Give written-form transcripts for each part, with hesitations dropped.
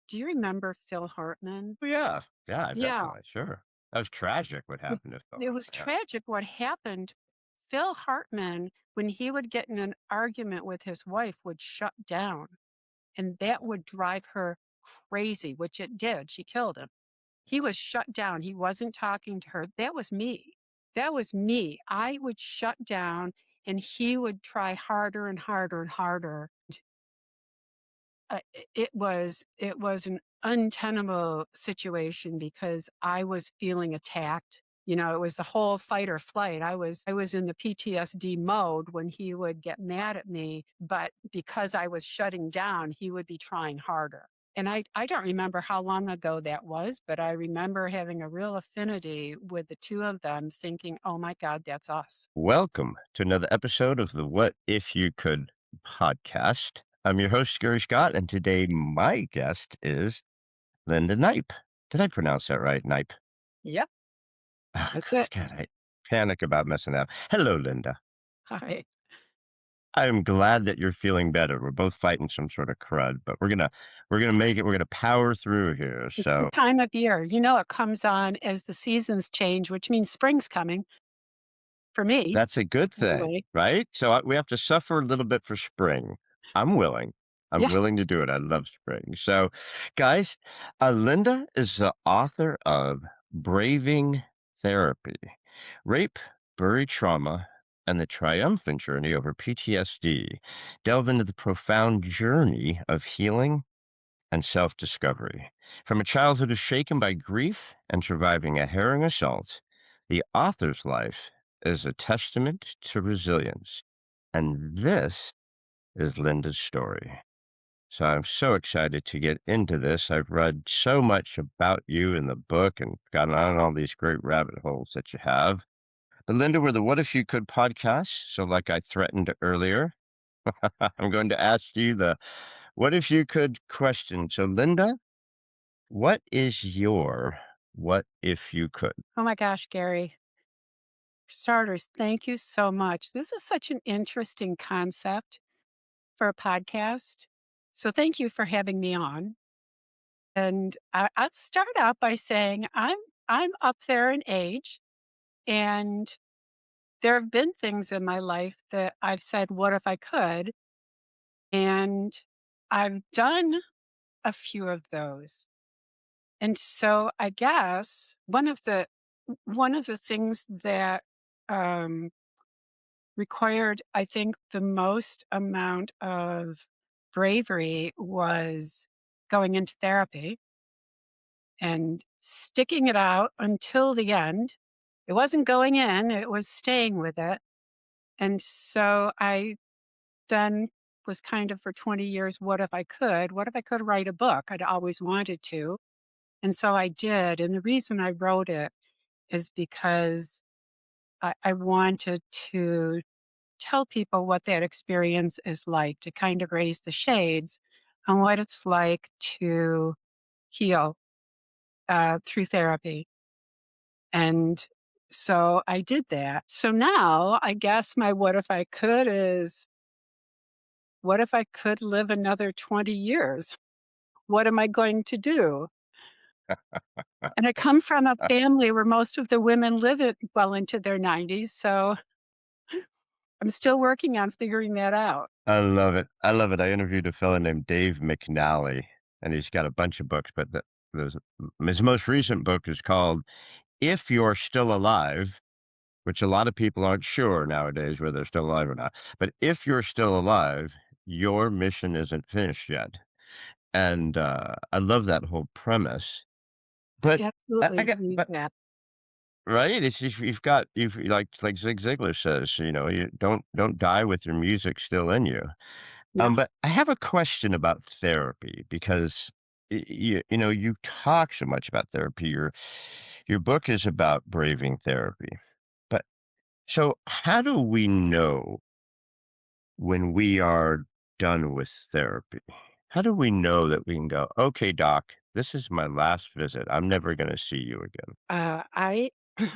Do you remember Phil Hartman? Oh, yeah. Yeah, Yeah, definitely, sure. That was tragic what it happened to Phil it was Hartman, yeah. tragic what happened. Phil Hartman, when he would get in an argument with his wife, would shut down, and that would drive her crazy, which it did. She killed him. He was shut down. He wasn't talking to her. That was me. That was me. I would shut down, and he would try harder and harder and harder. It was an untenable situation because I was feeling attacked. It was the whole fight or flight. I was in the PTSD mode when he would get mad at me, but because I was shutting down, he would be trying harder. And I don't remember how long ago that was, but I remember having a real affinity with the two of them thinking, "Oh my God, that's us." Welcome to another episode of the What If You Could podcast. I'm your host, Gary Scott, and today my guest is Linda Knipe. Did I pronounce that right, Knipe? Yep, Ah, that's it. God, I panic about messing up. Hello, Linda. Hi. I'm glad that you're feeling better. We're both fighting some sort of crud, but we're gonna make it. We're gonna power through here. It's the So time of year. It comes on as the seasons change, which means spring's coming for me that's a good thing, anyway. right? So we have to suffer a little bit for spring. I'm willing. I'm Yeah. willing to do it. I love spring. So, guys, Linda is the author of Braving Therapy, Rape, Buried Trauma, and the Triumphant Journey Over PTSD. Delve into the profound journey of healing and self discovery. From a childhood shaken by grief and surviving a harrowing assault, the author's life is a testament to resilience. And this is Linda's story. So I'm so excited to get into this. I've read so much about you in the book and gotten on all these great rabbit holes that you have. But Linda, we're the What If You Could podcast. So, like I threatened earlier, I'm going to ask you the What If You Could question. So, Linda, what is your what if you could? Oh my gosh, Gary. For starters, thank you so much. This is such an interesting concept for a podcast. So thank you for having me on. And I'll start out by saying I'm up there in age, and there have been things in my life that I've said, "What if I could?" And I've done a few of those. And so I guess one of the things that um, required, I think, the most amount of bravery was going into therapy and sticking it out until the end. It wasn't going in, it was staying with it. And so I then was kind of for 20 years, what if I could? What if I could write a book? I'd always wanted to. And so I did. And the reason I wrote it is because I wanted to tell people what that experience is like, to kind of raise the shades on what it's like to heal through therapy. And so I did that. So now I guess my what if I could is, what if I could live another 20 years? What am I going to do? And I come from a family where most of the women live it well into their 90s. So I'm still working on figuring that out. I love it. I love it. I interviewed a fellow named Dave McNally, and he's got a bunch of books, but his most recent book is called If You're Still Alive, which a lot of people aren't sure nowadays whether they're still alive or not. But if you're still alive, your mission isn't finished yet. And I love that whole premise. But I Absolutely got, believe but that. right? It's just you've like Zig Ziglar says, you don't die with your music still in you. Yeah. But I have a question about therapy because you talk so much about therapy. Your book is about braving therapy. But so how do we know when we are done with therapy? How do we know that we can go, okay, doc, this is my last visit. I'm never going to see you again. I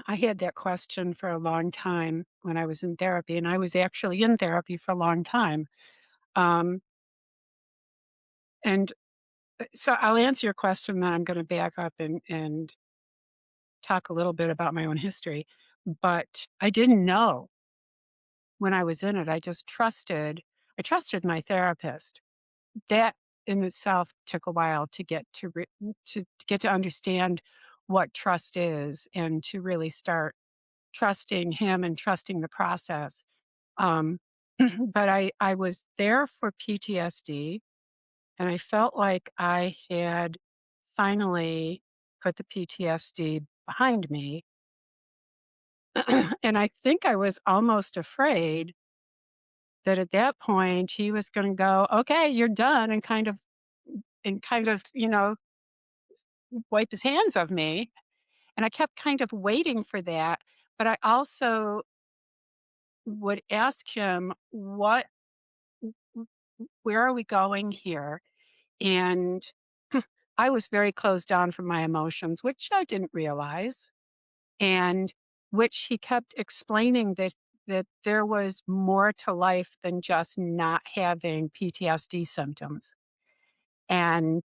I had that question for a long time when I was in therapy, and I was actually in therapy for a long time. Um, and So I'll answer your question, then I'm gonna back up and talk a little bit about my own history. But I didn't know when I was in it. I trusted my therapist. That in itself took a while to get to get to understand what trust is and to really start trusting him and trusting the process. Um, but I was there for PTSD, and I felt like I had finally put the PTSD behind me. And I think I was almost afraid that at that point he was going to go, "Okay, you're done," and kind of, wipe his hands of me. And I kept kind of waiting for that, but I also would ask him, "What where are we going here?" And I was very closed down from my emotions, which I didn't realize, and which he kept explaining that there was more to life than just not having PTSD symptoms. And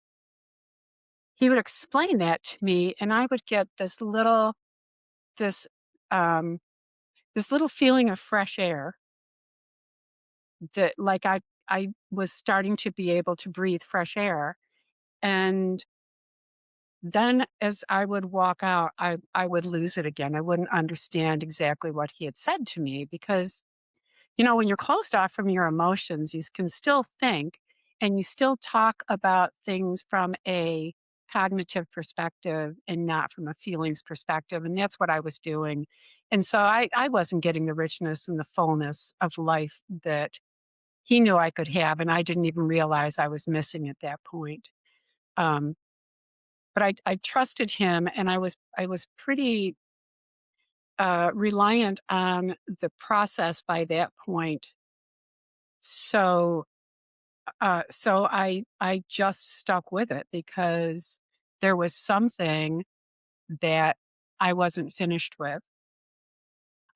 he would explain that to me, and I would get this um this little feeling of fresh air, that like I was starting to be able to breathe fresh air. And then as I would walk out, I would lose it again. I wouldn't understand exactly what he had said to me because, when you're closed off from your emotions, you can still think and you still talk about things from a cognitive perspective and not from a feelings perspective. And that's what I was doing. And so I wasn't getting the richness and the fullness of life that he knew I could have. And I didn't even realize I was missing at that point. Um, but I trusted him, and I was pretty reliant on the process by that point. So so I just stuck with it because there was something that I wasn't finished with.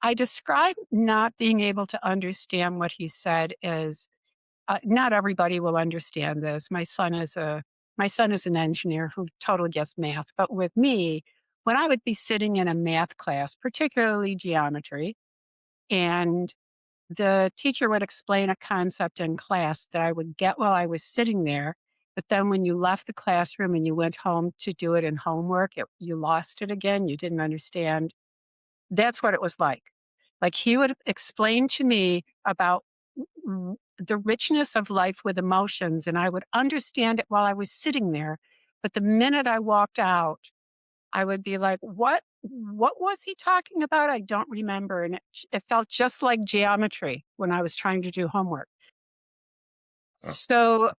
I describe not being able to understand what he said as, not everybody will understand this. My son is an engineer who totally gets math, but with me, when I would be sitting in a math class, particularly geometry, and the teacher would explain a concept in class that I would get while I was sitting there, but then when you left the classroom and you went home to do it in homework, you lost it again. You didn't understand. That's what it was like. Like he would explain to me about the richness of life with emotions, and I would understand it while I was sitting there. But the minute I walked out, I would be like, What was he talking about? I don't remember." And it felt just like geometry when I was trying to do homework. So,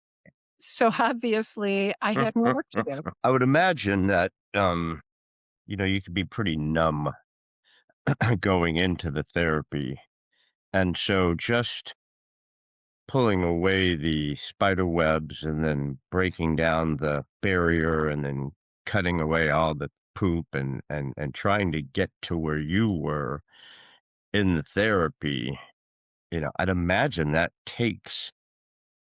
so obviously, I had more work to do. I would imagine that, you could be pretty numb going into the therapy. And so just pulling away the spider webs and then breaking down the barrier and then cutting away all the poop and trying to get to where you were in the therapy, I'd imagine that takes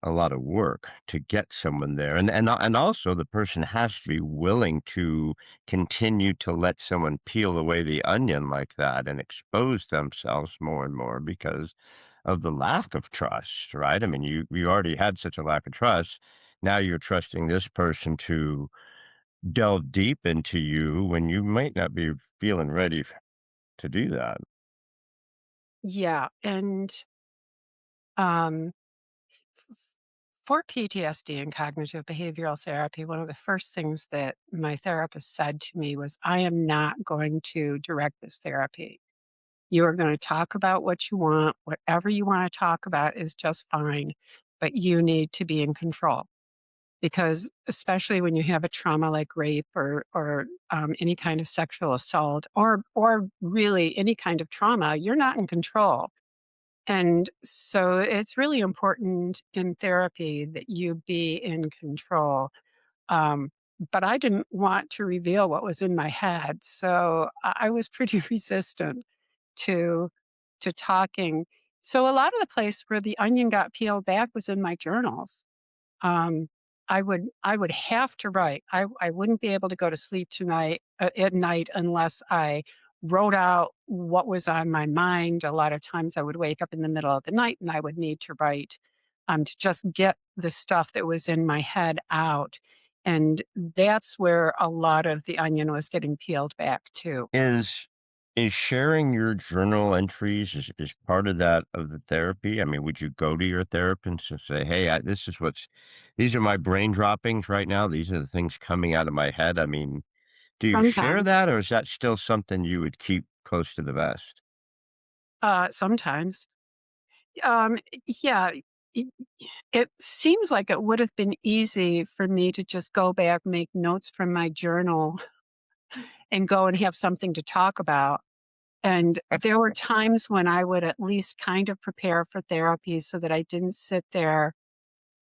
a lot of work to get someone there, and also the person has to be willing to continue to let someone peel away the onion like that and expose themselves more and more because of the lack of trust, right? I mean, you already had such a lack of trust. Now you're trusting this person to delve deep into you when you might not be feeling ready to do that. Yeah. And um, f- for PTSD and cognitive behavioral therapy, one of the first things that my therapist said to me was, "I am not going to direct this therapy. You are going to talk about what you want. Whatever you want to talk about is just fine, but you need to be in control." Because especially when you have a trauma like rape or any kind of sexual assault or really any kind of trauma, you're not in control. And so it's really important in therapy that you be in control. Um, but I didn't want to reveal what was in my head, so I was pretty resistant to talking. So a lot of the place where the onion got peeled back was in my journals. Um, I would have to write. I wouldn't be able to go to sleep tonight at night unless I wrote out what was on my mind. A lot of times I would wake up in the middle of the night and I would need to write to just get the stuff that was in my head out. And that's where a lot of the onion was getting peeled back too. Is is sharing your journal entries is part of that of the therapy? I mean, would you go to your therapist and say, "Hey, this is what's these are my brain droppings right now. These are the things coming out of my head." I mean, do you share Sometimes, that, or is that still something you would keep close to the vest? sometimes, um, yeah, it, it seems like it would have been easy for me to just go back, make notes from my journal, and go and have something to talk about. And there were times when I would at least kind of prepare for therapy so that I didn't sit there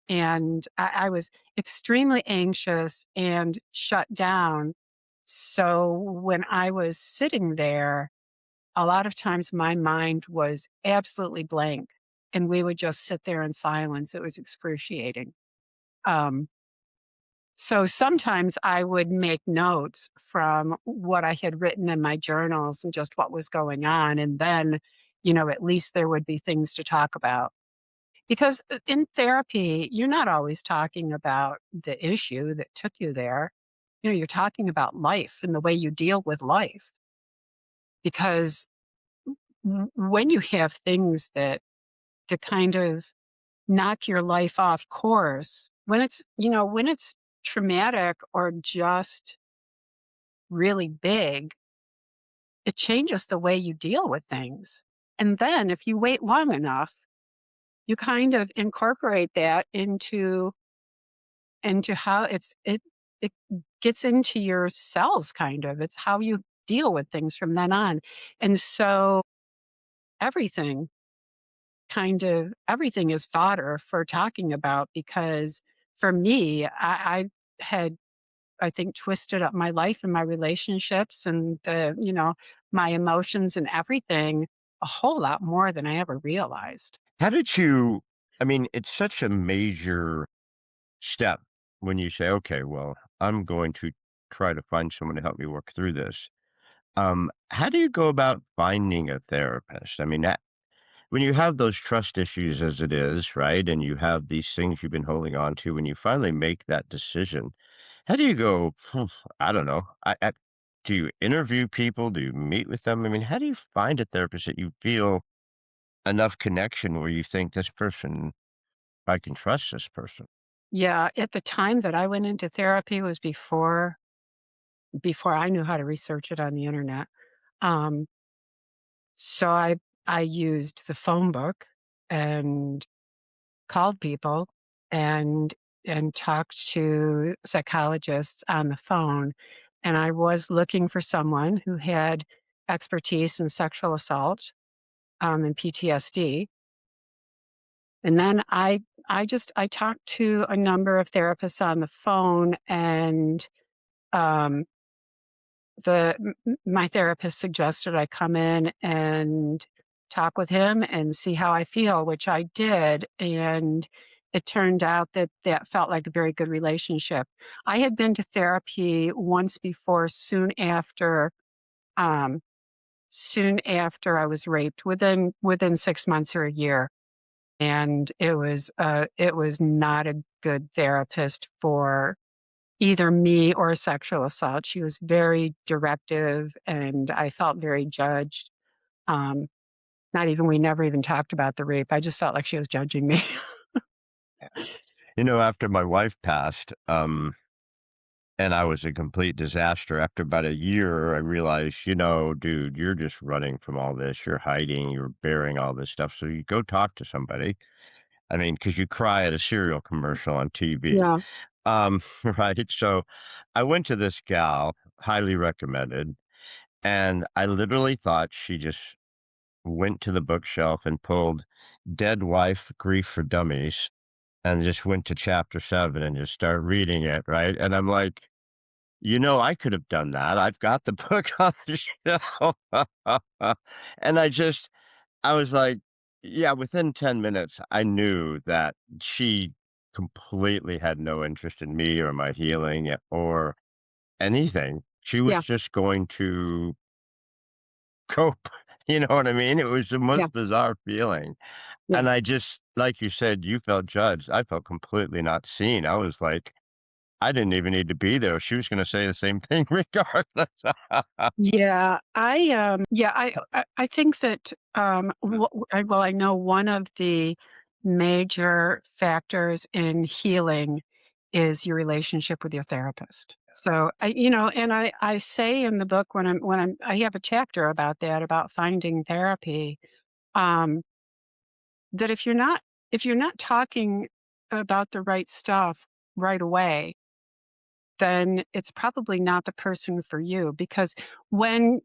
and I was extremely anxious and shut down. So when I was sitting there, a lot of times my mind was absolutely blank and we would just sit there in silence. It was excruciating. Um, so sometimes I would make notes from what I had written in my journals and just what was going on. And then, at least there would be things to talk about. Because in therapy, you're not always talking about the issue that took you there. You're talking about life and the way you deal with life. Because when you have things that to kind of knock your life off course, when it's traumatic or just really big, it changes the way you deal with things. And then if you wait long enough, you kind of incorporate that into how it gets into your cells kind of. It's how you deal with things from then on. And so everything everything is fodder for talking about because for me, I had I think twisted up my life and my relationships and my emotions and everything a whole lot more than I ever realized. How did you I mean, it's such a major step when you say, "Okay, well, I'm going to try to find someone to help me work through this." How do you go about finding a therapist? I mean, that when you have those trust issues as it is, right, and you have these things you've been holding on to, when you finally make that decision, how do you go, I don't know, do you interview people? Do you meet with them? I mean, how do you find a therapist that you feel enough connection where you think this person, I can trust this person? Yeah, at the time that I went into therapy was before I knew how to research it on the internet. Um, so I used the phone book and called people and talked to psychologists on the phone. And I was looking for someone who had expertise in sexual assault and PTSD. And then I talked to a number of therapists on the phone and um, my therapist suggested I come in and talk with him and see how I feel, which I did, and it turned out that that felt like a very good relationship. I had been to therapy once before, um, soon after I was raped, within 6 months or a year, and it was not a good therapist for either me or sexual assault. She was very directive, and I felt very judged. Um, not even we never even talked about the rape. I just felt like she was judging me. After my wife passed, and I was a complete disaster. After about a year, I realized, dude, you're just running from all this. You're hiding, you're bearing all this stuff. So you go talk to somebody. I mean, because you cry at a cereal commercial on TV. Yeah. Right? So I went to this gal, highly recommended, and I literally thought she just went to the bookshelf and pulled Dead Wife Grief for Dummies and just went to chapter 7 and just start reading it, right? And I'm like, I could have done that. I've got the book on the shelf. And I was like, yeah, within 10 minutes, I knew that she completely had no interest in me or my healing or anything. She was Yeah. just going to cope, you know what I mean? It was the Yeah. most bizarre feeling, Yeah. and I just like you said, you felt judged, I felt completely not seen. I was like, I didn't even need to be there. She was gonna say the same thing regardless. I think that, I know one of the major factors in healing is your relationship with your therapist. So, I say in the book I have a chapter about that, about finding therapy, um, that if you're not talking about the right stuff right away, then it's probably not the person for you, because when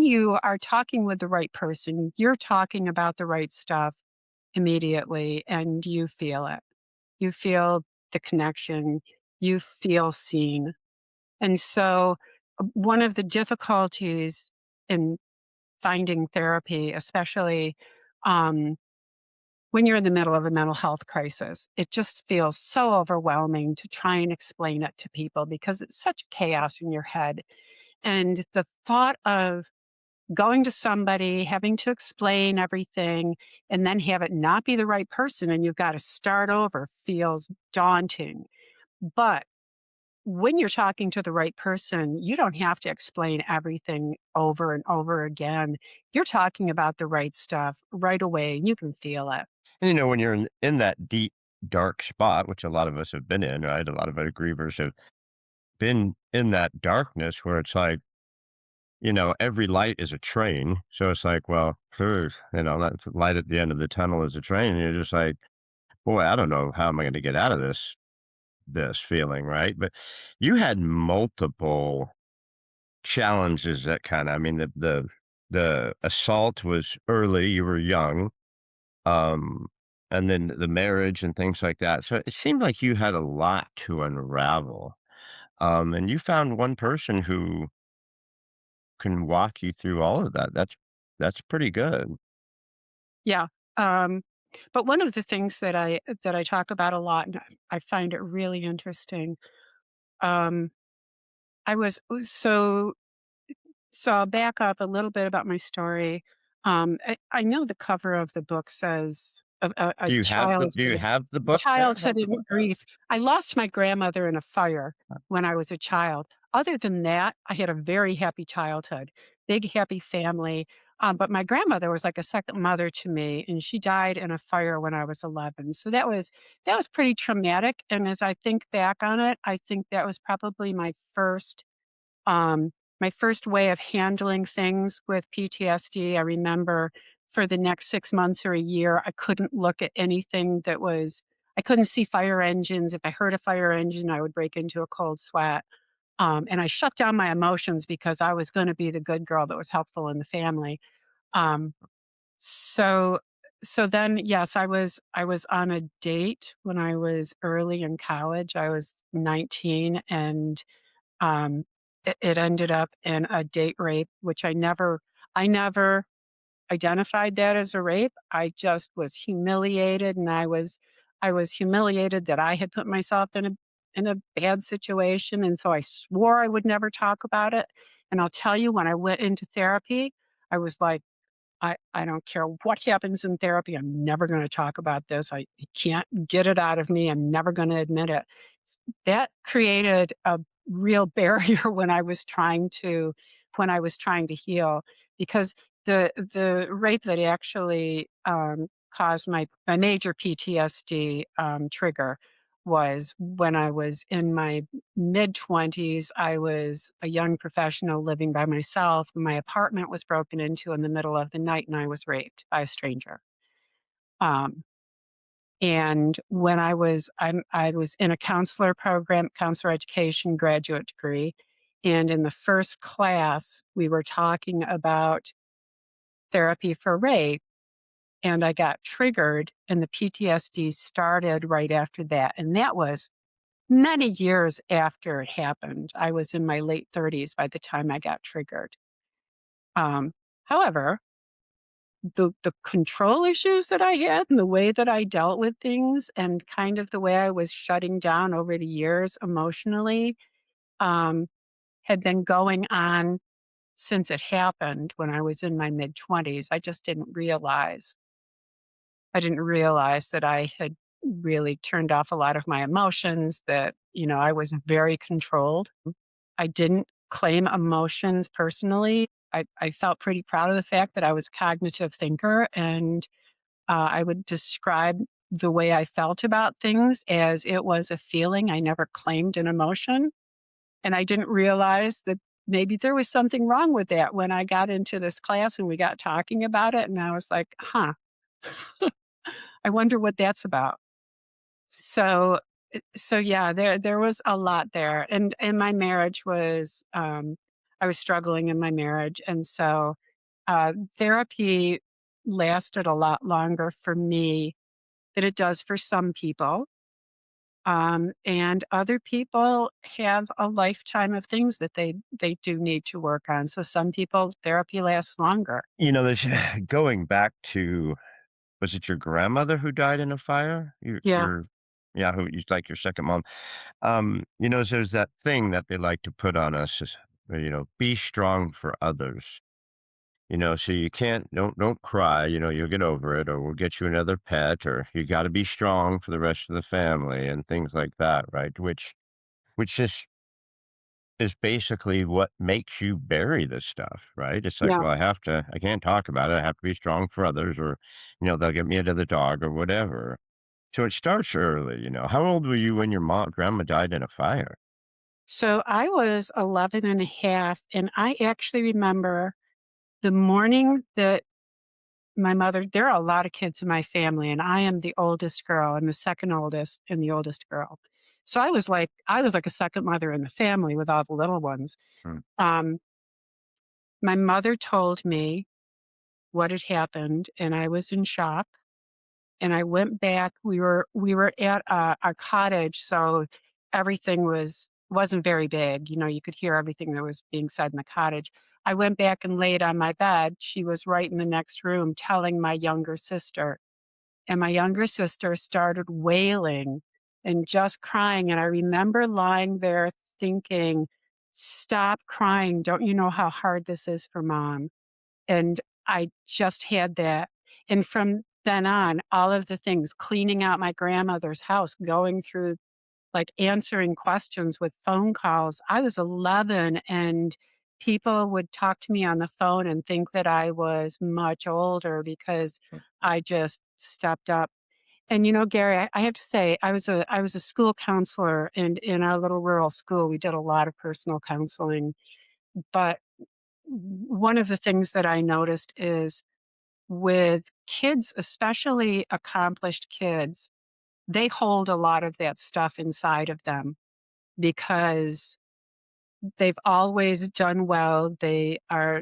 you are talking with the right person, you're talking about the right stuff immediately and you feel it. You feel the connection, you feel seen. And so one of the difficulties in finding therapy, especially um, when you're in the middle of a mental health crisis, it just feels so overwhelming to try and explain it to people because it's such chaos in your head. And the thought of going to somebody, having to explain everything, and then have it not be the right person and you've got to start over feels daunting. But when you're talking to the right person, you don't have to explain everything over and over again. You're talking about the right stuff right away and you can feel it. And, when you're in that deep, dark spot, which a lot of us have been in, right? A lot of our grievers have been in that darkness where it's like, every light is a train. So it's like, well, that light at the end of the tunnel is a train. And you're just like, boy, I don't know how am I going to get out of this feeling, right? But you had multiple challenges that kind of, I mean, the assault was early, you were young, um, and then the marriage and things like that. So it seemed like you had a lot to unravel. And you found one person who can walk you through all of that. That's pretty good. Yeah. Um, but one of the things that I talk about a lot, and I find it really interesting. Um, I was so So I'll back up a little bit about my story. I know the cover of the book says a Do you have the book there? childhood in grief. I lost my grandmother in a fire when I was a child. Other than that, I had a very happy childhood, big happy family. But my grandmother was like a second mother to me, and she died in a fire when I was 11. So that was pretty traumatic. And as I think back on it, I think that was probably um, my first way of handling things with PTSD. I remember for the next 6 months or a year, I couldn't look at anything I couldn't see fire engines. If I heard a fire engine, I would break into a cold sweat. And I shut down my emotions because I was going to be the good girl that was helpful in the family. Um, so, so then, yes, I was on a date when I was early in college. I was 19, and um, it ended up in a date rape, which I never identified that as a rape. I just was humiliated, and I was humiliated that I had put myself in a bad situation, and so I swore I would never talk about it. And I'll tell you, when I went into therapy, I was like, I don't care what happens in therapy. I'm never going to talk about this. I can't get it out of me. I'm never going to admit it. That created a real barrier when I was trying to heal, because the rape that actually caused my major PTSD trigger was when I was in my mid 20s. I was a young professional living by myself. My apartment was broken into in the middle of the night, and I was raped by a stranger. Um, and when I was in a counselor program, counselor education graduate degree. And in the first class, we were talking about therapy for rape, and I got triggered, and the PTSD started right after that. And that was many years after it happened. I was in my late 30s by the time I got triggered. Um, however, the control issues that I had and the way that I dealt with things and kind of the way I was shutting down over the years emotionally, um, had been going on since it happened when I was in my mid-20s. I didn't realize that I had really turned off a lot of my emotions, that, I was very controlled. I didn't claim emotions personally. I felt pretty proud of the fact that I was a cognitive thinker, and I would describe the way I felt about things as it was a feeling. I never claimed an emotion. And I didn't realize that maybe there was something wrong with that when I got into this class and we got talking about it. And I was like, huh, I wonder what that's about. So, so yeah, there was a lot there, and my marriage was, I was struggling in my marriage, and so therapy lasted a lot longer for me than it does for some people. And other people have a lifetime of things that they do need to work on. So some people therapy lasts longer. There's going back to, was it your grandmother who died in a fire? Yeah, Your yeah, who you like your second mom. There's that thing that they like to put on us is, be strong for others. So you can't don't cry, you'll get over it, or we'll get you another pet, or you got to be strong for the rest of the family and things like that, right? Which is basically what makes you bury this stuff, right? It's like, yeah. well, I can't talk about it. I have to be strong for others, or they'll get me another dog or whatever. So it starts early. How old were you when your grandma died in a fire? So I was 11 and a half, and I actually remember the morning that my mother, there are a lot of kids in my family, and I am the oldest girl and the second oldest and the oldest girl. So I was like a second mother in the family with all the little ones. Hmm. Um, my mother told me what had happened, and I was in shock. And I went back. We were at our cottage, so everything wasn't very big. You could hear everything that was being said in the cottage. I went back and laid on my bed. She was right in the next room telling my younger sister, and my younger sister started wailing and just crying. And I remember lying there thinking, "Stop crying! Don't you know how hard this is for mom?" And I just had that. And from then on, all of the things, cleaning out my grandmother's house, going through, like, answering questions with phone calls. I was 11, and people would talk to me on the phone and think that I was much older because I just stepped up. And, Gary, I have to say, I was a school counselor, and in our little rural school, we did a lot of personal counseling. But one of the things that I noticed is with kids, especially accomplished kids, they hold a lot of that stuff inside of them because they've always done well. They are,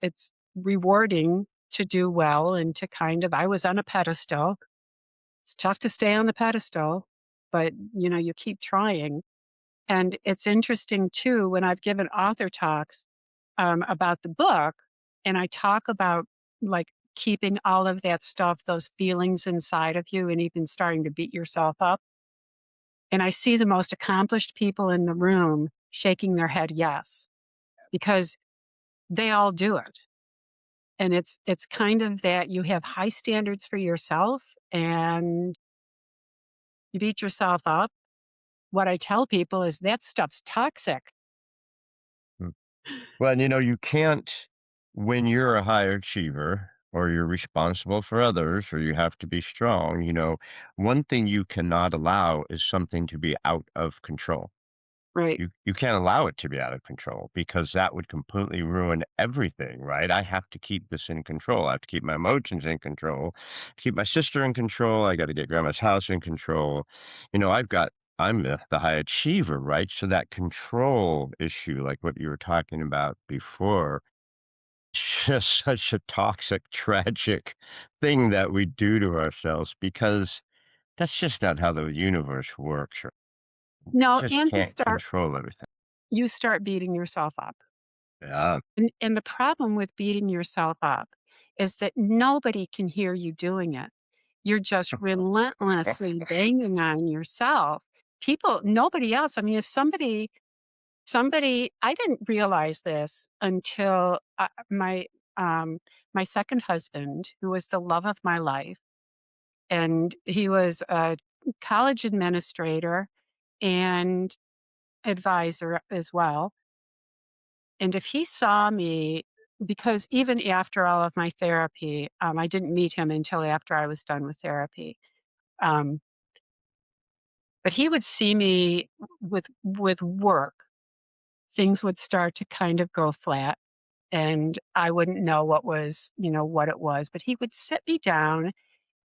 it's rewarding to do well and to kind of, I was on a pedestal. It's tough to stay on the pedestal, but you keep trying. And it's interesting too when I've given author talks about the book, and I talk about, like, keeping all of that stuff, those feelings inside of you, and even starting to beat yourself up. And I see the most accomplished people in the room shaking their head yes, because they all do it. And it's kind of that you have high standards for yourself and you beat yourself up. What I tell people is that stuff's toxic. Hmm. Well, and you can't, when you're a high achiever or you're responsible for others or you have to be strong, one thing you cannot allow is something to be out of control. Right. You can't allow it to be out of control because that would completely ruin everything, right? I have to keep this in control. I have to keep my emotions in control, keep my sister in control. I got to get grandma's house in control. I'm the high achiever, right? So that control issue, like what you were talking about before, it's just such a toxic, tragic thing that we do to ourselves because that's just not how the universe works. Right? No, Just and you can't start control everything. you start beating yourself up. Yeah. And the problem with beating yourself up is that nobody can hear you doing it. You're just relentlessly banging on yourself. People nobody else, I mean, if somebody I didn't realize this until, um, my second husband, who was the love of my life, and he was a college administrator and advisor as well, and if he saw me because even after all of my therapy, I didn't meet him until after I was done with therapy, um, but he would see me with work, things would start to kind of go flat, and I wouldn't know what it was, but he would sit me down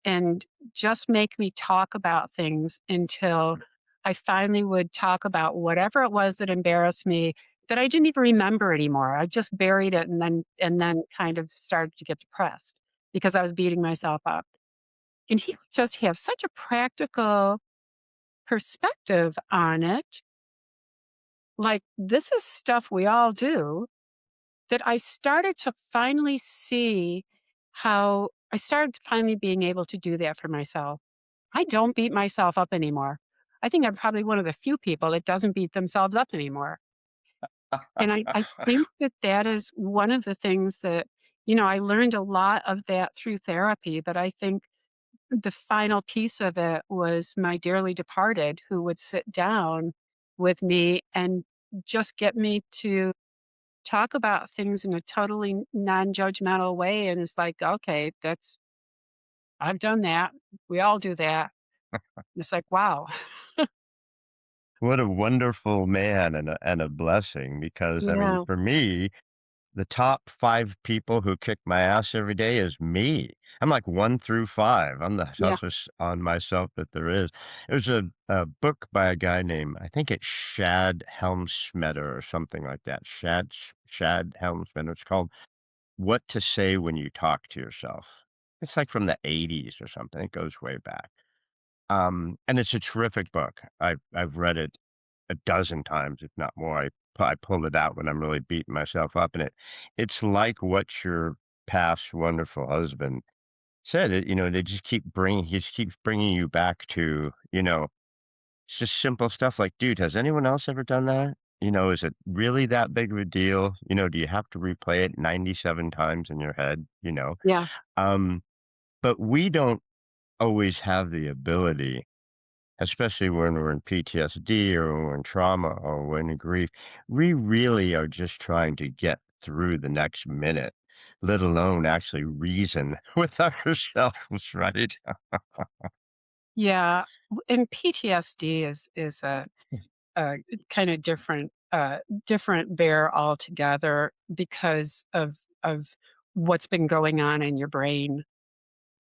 and just make me talk about things until I finally would talk about whatever it was that embarrassed me that I didn't even remember anymore. I just buried it and then kind of started to get depressed because I was beating myself up. And he would just have such a practical perspective on it. Like, this is stuff we all do, that I started to finally see how I started finally being able to do that for myself. I don't beat myself up anymore. I think I'm probably one of the few people that doesn't beat themselves up anymore. And I think that that is one of the things that, I learned a lot of that through therapy, but I think the final piece of it was my dearly departed who would sit down with me and just get me to talk about things in a totally non-judgmental way. And it's like, okay, I've done that. We all do that. It's like, wow. What a wonderful man and a blessing because, I mean, Yeah. for me, the top 5 people who kick my ass every day is me. I'm like 1 through 5. I'm the Yeah. toughest on myself that there is. There's a book by a guy named, I think it's Shad Helmsmetter or something like that. Shad Helmsmetter. It's called What to Say When You Talk to Yourself. It's like from the '80s or something. It goes way back. And it's a terrific book. I've read it a dozen times, if not more. I pull it out when I'm really beating myself up, and it's like what your past wonderful husband said. They just he just keeps bringing you back to, it's just simple stuff like, dude, has anyone else ever done that? Is it really that big of a deal? Do you have to replay it 97 times in your head? Yeah. Um, but we don't always have the ability, especially when we're in PTSD or when we're in trauma or when in grief. We really are just trying to get through the next minute, let alone actually reason with ourselves, right? Yeah. And PTSD is a kind of different bear altogether because of what's been going on in your brain.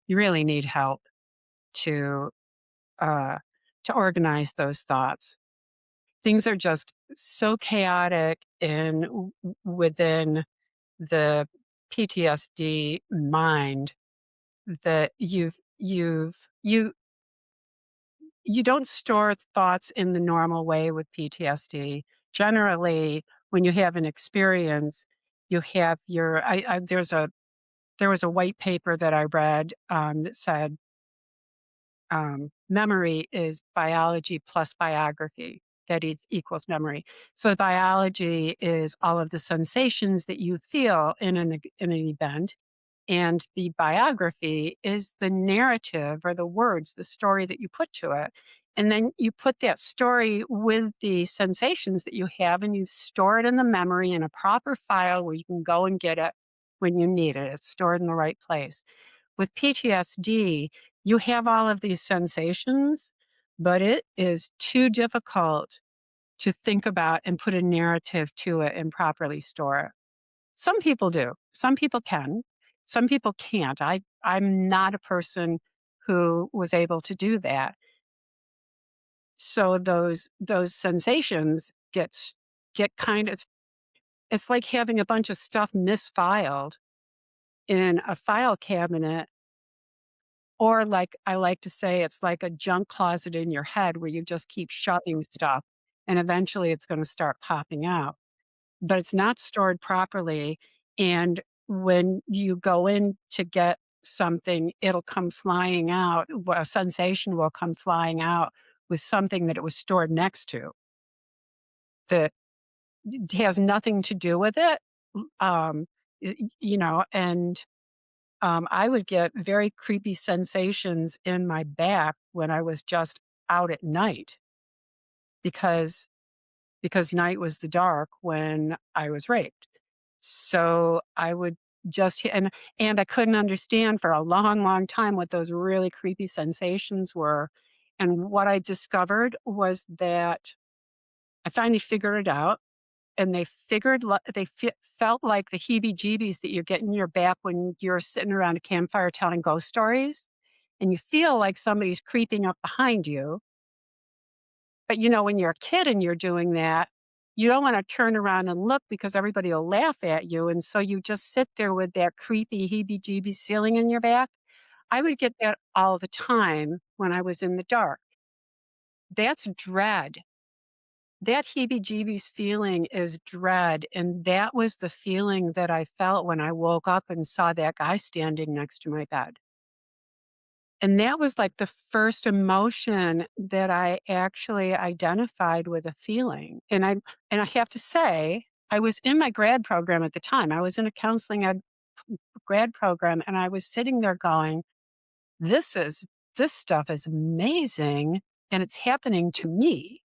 You really need help to uh to organize those thoughts. Things are just so chaotic within the PTSD mind that you don't store thoughts in the normal way with PTSD. Generally, when you have an experience, you have your there was a white paper that I read, that said, memory is biology plus biography. That is equals memory. So biology is all of the sensations that you feel in an event, and the biography is the narrative or the words, the story that you put to it. And then you put that story with the sensations that you have and you store it in the memory in a proper file where you can go and get it when you need it. It's stored in the right place. With PTSD, you have all of these sensations, but it is too difficult to think about and put a narrative to it and properly store it. Some people do. Some people can. Some people can't. I'm not a person who was able to do that. So those sensations get kind of it's like having a bunch of stuff misfiled in a file cabinet, or like I like to say, it's like a junk closet in your head where you just keep shoving stuff and eventually it's going to start popping out. But it's not stored properly. And when you go in to get something, it'll come flying out, a sensation will come flying out with something that it was stored next to that has nothing to do with it. Um, and I would get very creepy sensations in my back when I was just out at night because night was the dark when I was raped. So I would just and I couldn't understand for a long, long time what those really creepy sensations were. And what I discovered was that I finally figured it out, and felt like the heebie-jeebies that you get in your back when you're sitting around a campfire telling ghost stories, and you feel like somebody's creeping up behind you. But, when you're a kid and you're doing that, you don't wanna turn around and look because everybody will laugh at you, and so you just sit there with that creepy heebie-jeebies feeling in your back. I would get that all the time when I was in the dark. That's dread. That heebie-jeebies feeling is dread, and that was the feeling that I felt when I woke up and saw that guy standing next to my bed. And that was, like, the first emotion that I actually identified with a feeling, and I have to say, I was in my grad program at the time. I was in a counseling ed grad program, and I was sitting there going, this stuff is amazing, and it's happening to me."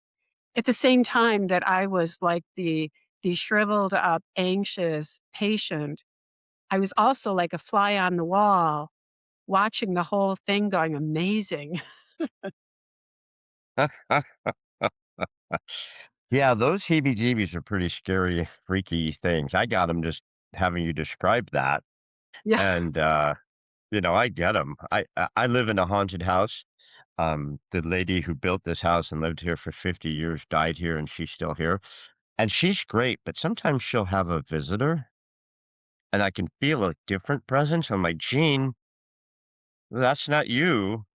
At the same time that I was like the shriveled up, anxious patient, I was also like a fly on the wall, watching the whole thing going, "Amazing." Yeah, those heebie-jeebies are pretty scary, freaky things. I got them just having you describe that, Yeah, and, I get them. I live in a haunted house. The lady who built this house and lived here for 50 years died here, and she's still here, and she's great, but sometimes she'll have a visitor, and I can feel a different presence. I'm like, "Gene, that's not you."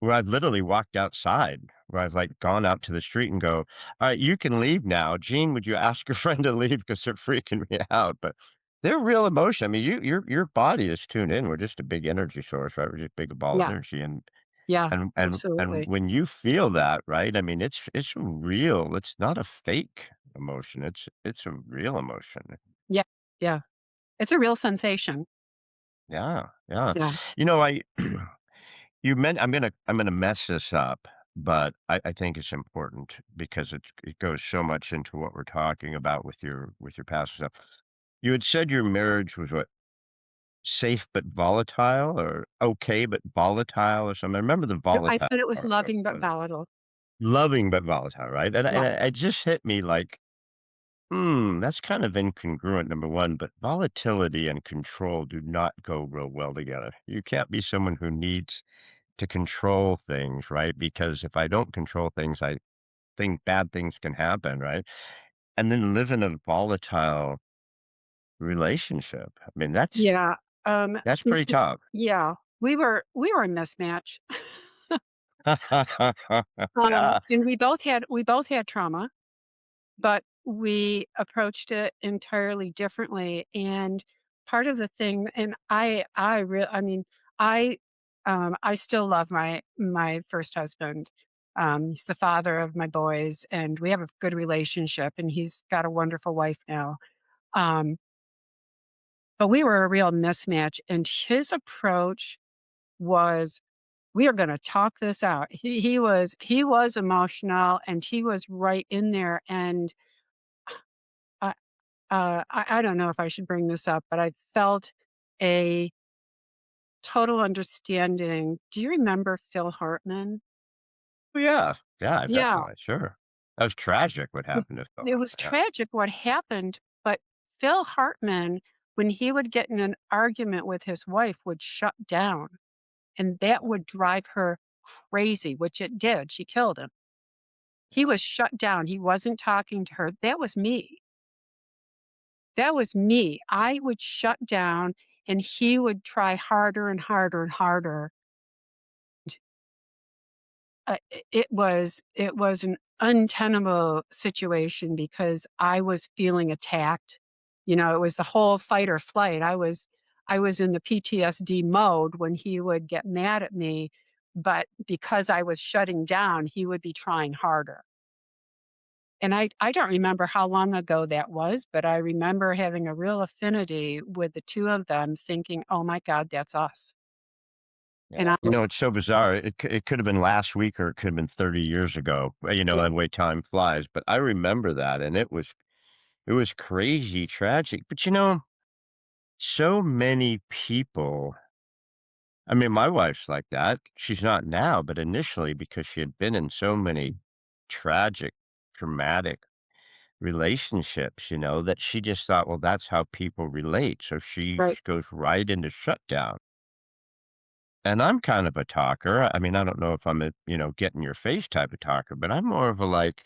Where I've literally walked outside, where I've, like, gone out to the street and go, "Alright, you can leave now. Gene, would you ask your friend to leave because 'cause they're freaking me out?" But they're real emotion. I mean, your body is tuned in. We're just a big energy source, right? We're just a big ball of yeah, energy, and yeah, and absolutely. when you feel that, right, I mean, it's real. It's not a fake emotion. It's a real emotion. Yeah, yeah. It's a real sensation. Yeah, yeah. Yeah. I You meant I'm gonna mess this up, but I think it's important because it goes so much into what we're talking about with your past stuff. You had said your marriage was what, safe but volatile or okay but volatile or something. I remember the No, I volatile said it was part loving but of it. volatile. Loving but volatile, right? And Yeah, it just hit me like, that's kind of incongruent, number one, but volatility and control do not go real well together. You can't be someone who needs to control things, right? Because if I don't control things, I think bad things can happen, right? And then live in a volatile relationship. I mean, yeah, that's mm, pretty mm, tough. yeah. We were a mismatch. Yeah. And we both had trauma. But we approached it entirely differently, and part of the thing and I mean, I still love my first husband. He's the father of my boys, and we have a good relationship, and he's got a wonderful wife now. Um, but we were a real mismatch, and his approach was, "We are gonna talk this out." He was emotional, and he was right in there, and I I don't know if I should bring this up, but I felt a total understanding. Do you remember Phil Hartman? Oh, yeah. Yeah, Yeah. definitely, sure. That was tragic what It happened to Phil it was Hartman, yeah. tragic what happened, but Phil Hartman, when he would get in an argument with his wife, would shut down, and that would drive her crazy, which it did. She killed him. He was shut down. He wasn't talking to her. That was me. That was me. I would shut down, and he would try harder and harder and harder. It was an untenable situation because I was feeling attacked, It was the whole fight or flight. I was in the PTSD mode when he would get mad at me, but because I was shutting down, he would be trying harder. And I don't remember how long ago that was, but I remember having a real affinity with the 2 of them thinking, "Oh my god, that's us." And Yeah. I You was know, it's so bizarre. It could have been last week or it could have been 30 years ago. You know, yeah, that way time flies. But I remember that, and it was crazy tragic. But so many people. I mean, my wife's like that. She's not now, but initially because she had been in so many tragic, traumatic relationships, that she just thought, well, that's how people relate. So she right. goes right into shutdown. And I'm kind of a talker. I mean, I don't know if I'm get in your face type of talker, but I'm more of a like,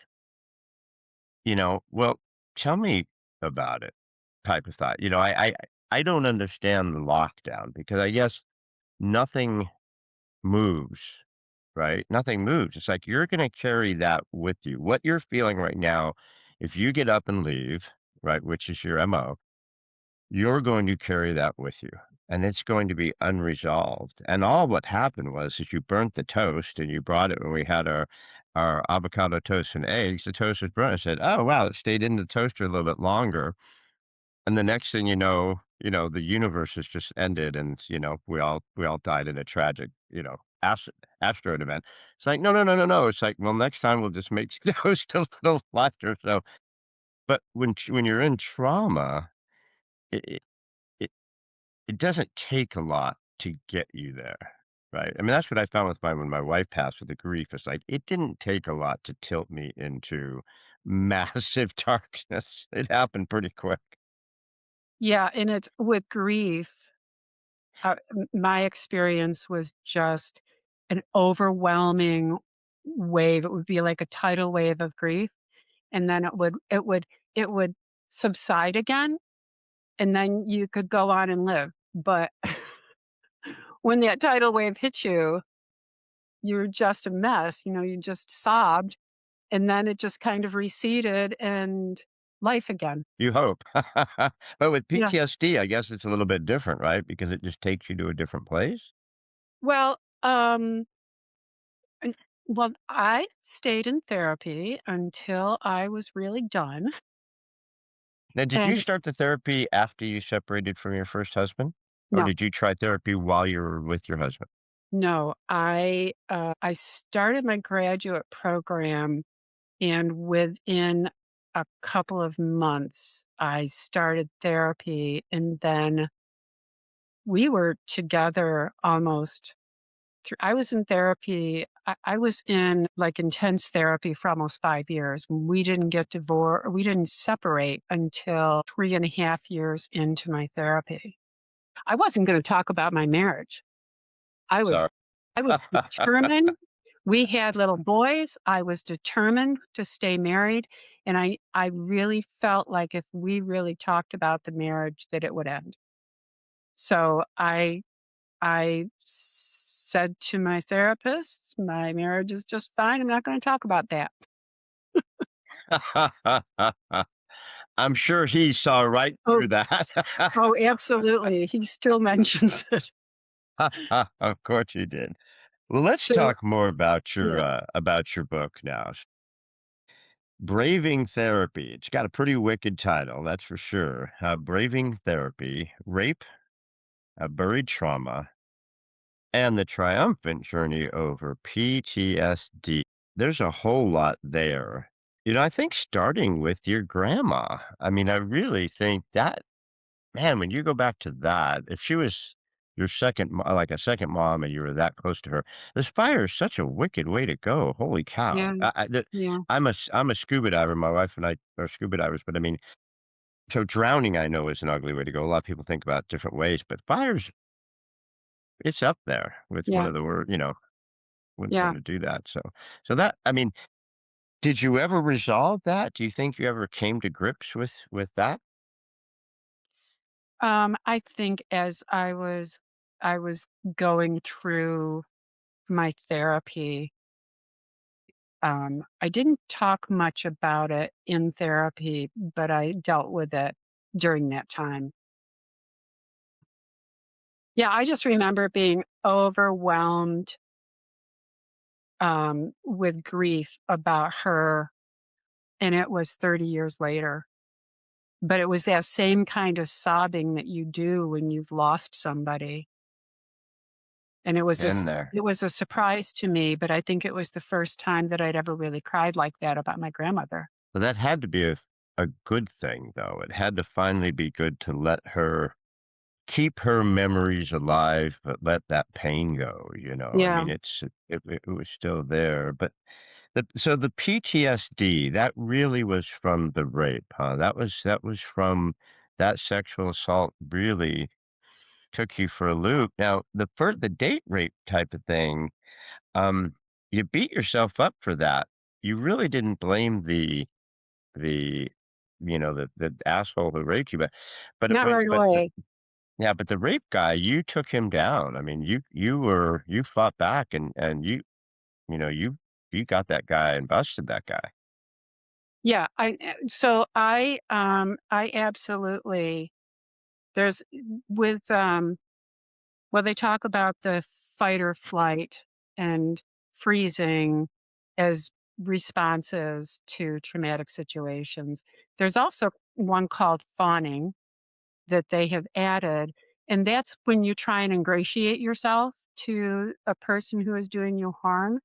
well, tell me about it type of thought. I don't understand the lockdown because I guess nothing moves, right? Nothing moves. It's like you're going to carry that with you. What you're feeling right now, if you get up and leave, right, which is your MO, you're going to carry that with you, and it's going to be unresolved, and all what happened was is you burnt the toast, and you brought it when we had our avocado toast and eggs, the toast was burnt. I said, "Oh, wow, it stayed in the toaster a little bit longer," and the next thing the universe has just ended, and, we all died in a tragic, asteroid event. It's like, "No, no, no, no, no." It's like, "Well, next time we'll just make the toast a little lighter," but when you're in trauma, it it it doesn't take a lot to get you there, right? I mean, that's what I found with when my wife passed with the grief. It's like it didn't take a lot to tilt me into massive darkness. It happened pretty quick. Yeah, and it's with grief, my experience was just an overwhelming wave. It would be like a tidal wave of grief, and then it would subside again, and then you could go on and live. But when that tidal wave hits you, you're just a mess. You just sobbed, and then it just kind of receded and life again. You hope. But with Yeah. PTSD, I guess it's a little bit different, right? Because it just takes you to a different place. Well, and well, I stayed in therapy until I was really done. Now, did you And start the therapy after you separated from your first husband? Or no, did you try therapy while you were with your husband? no, I started my graduate program, and within a couple of months, I started therapy, and then we were together almost I was in therapy. I was in like intense therapy for almost 5 years. We didn't get divorced. We didn't separate until 3.5 years into my therapy. I wasn't going to talk about my marriage. I was, Sorry. I was determined. We had little boys. I was determined to stay married. And I really felt like if we really talked about the marriage, that it would end. So I said to my therapist, "My marriage is just fine. I'm not gonna talk about that." I'm sure he saw right Oh, through that. oh, absolutely. He still mentions it. Of course you did. Well, let's So talk more yeah. about your book now. Braving Therapy. It's got a pretty wicked title, that's for sure. Braving Therapy, Rape, Buried Trauma, and the Triumphant Journey Over PTSD. There's a whole lot there. I think starting with your grandma. I mean, I really think that man, when you go back to that, if she was your like a second mom and you were that close to her, this fire is such a wicked way to go. Holy cow. Yeah. Yeah. I'm a scuba diver. My wife and I are scuba divers, but I mean, so drowning I know is an ugly way to go. A lot of people think about different ways, but fires, it's up there with one Yeah. of the wouldn't Yeah. want to do that. So that, I mean, did you ever resolve that? Do you think you ever came to grips with that? I think as I was going through my therapy, I didn't talk much about it in therapy, but I dealt with it. during that time. Yeah, I just remember being overwhelmed, with grief about her, and it was 30 years later. But it was that same kind of sobbing that you do when you've lost somebody, and In there. it was a surprise to me, but I think it was the first time that I'd ever really cried like that about my grandmother. So that had to be a good thing, though. It had to finally be good to let her keep her memories alive, but let that pain go, you know? I Yeah, mean, it was still there, but the PTSD, that really was from the rape, huh? That was from that sexual assault really took you for a loop. Now, the date rape type of thing, um, you beat yourself up for that. You really didn't blame the the asshole who raped you, but it not went right but the away. yeah, but the rape guy, you took him down. I mean, you fought back and you got that guy and busted that guy. Yeah, I absolutely there's with, well, they talk about the fight or flight and freezing as responses to traumatic situations. There's also one called fawning that they have added, and that's when you try and ingratiate yourself to a person who is doing you harm.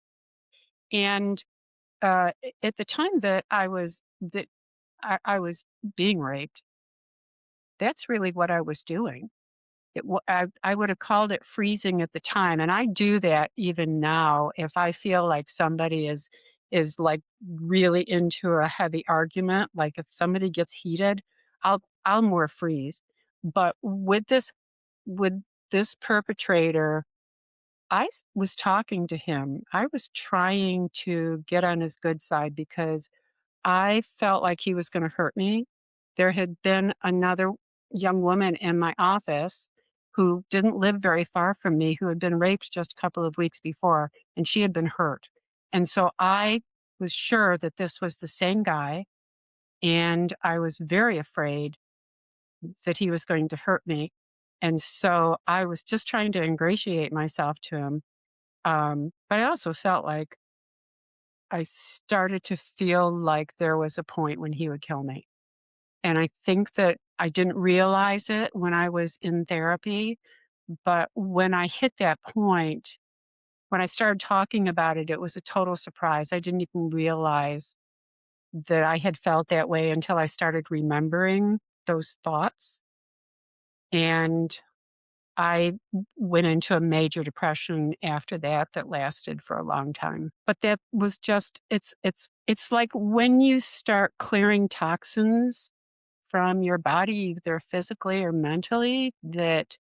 And at the time that I was being raped, that's really what I was doing. I would have called it freezing at the time, and I do that even now if I feel like somebody is, like, really into a heavy argument, like, if somebody gets heated, I'll more freeze. But with this perpetrator, was talking to him. I was trying to get on his good side because I felt like he was gonna hurt me. There had been another young woman in my office who didn't live very far from me who had been raped just a couple of weeks before, and she had been hurt. And so I was sure that this was the same guy, and I was very afraid that he was going to hurt me. And so I was just trying to ingratiate myself to him. But I also felt like I started to feel like there was a point when he would kill me. And I think that I didn't realize it when I was in therapy, but when I hit that point, when I started talking about it, it was a total surprise. I didn't even realize that I had felt that way until I started remembering those thoughts. And I went into a major depression after that that lasted for a long time. But that was just it's like when you start clearing toxins from your body, either physically or mentally, that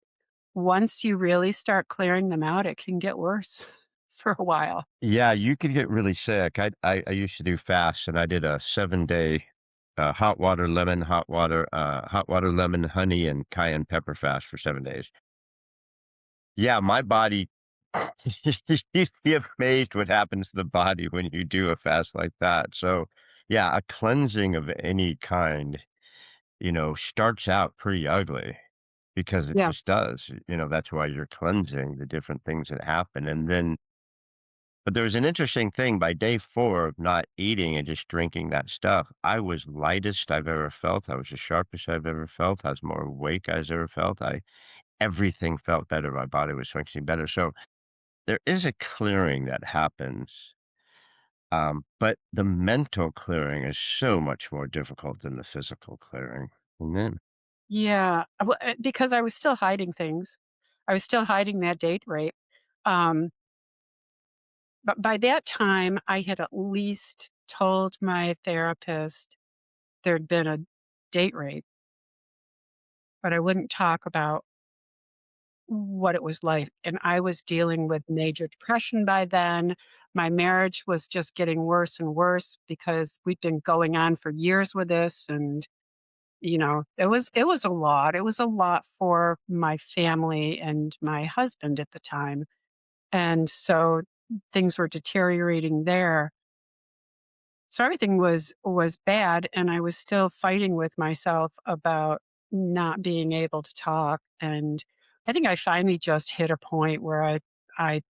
once you really start clearing them out, it can get worse for a while. Yeah, you could get really sick. I used to do fasts, and I did a 7-day, hot water, lemon, honey, and cayenne pepper fast for 7 days. Yeah, my body you'd be amazed what happens to the body when you do a fast like that. So, yeah, a cleansing of any kind, starts out pretty ugly because it Yeah. just does. That's why you're cleansing the different things that happen. And then but there was an interesting thing by day 4 of not eating and just drinking that stuff, I was lightest I've ever felt. I was the sharpest I've ever felt. I was more awake I've ever felt. Everything felt better. My body was functioning better. So there is a clearing that happens, but the mental clearing is so much more difficult than the physical clearing. Isn't it? Yeah. Because I was still hiding things. I was still hiding that date rape. Um, but by that time, I had at least told my therapist there'd been a date rape, but I wouldn't talk about what it was like, and I was dealing with major depression by then. My marriage was just getting worse and worse because we'd been going on for years with this, and, it was a lot. It was a lot for my family and my husband at the time, and so things were deteriorating there. So everything was bad, and I was still fighting with myself about not being able to talk, and I think I finally just hit a point where I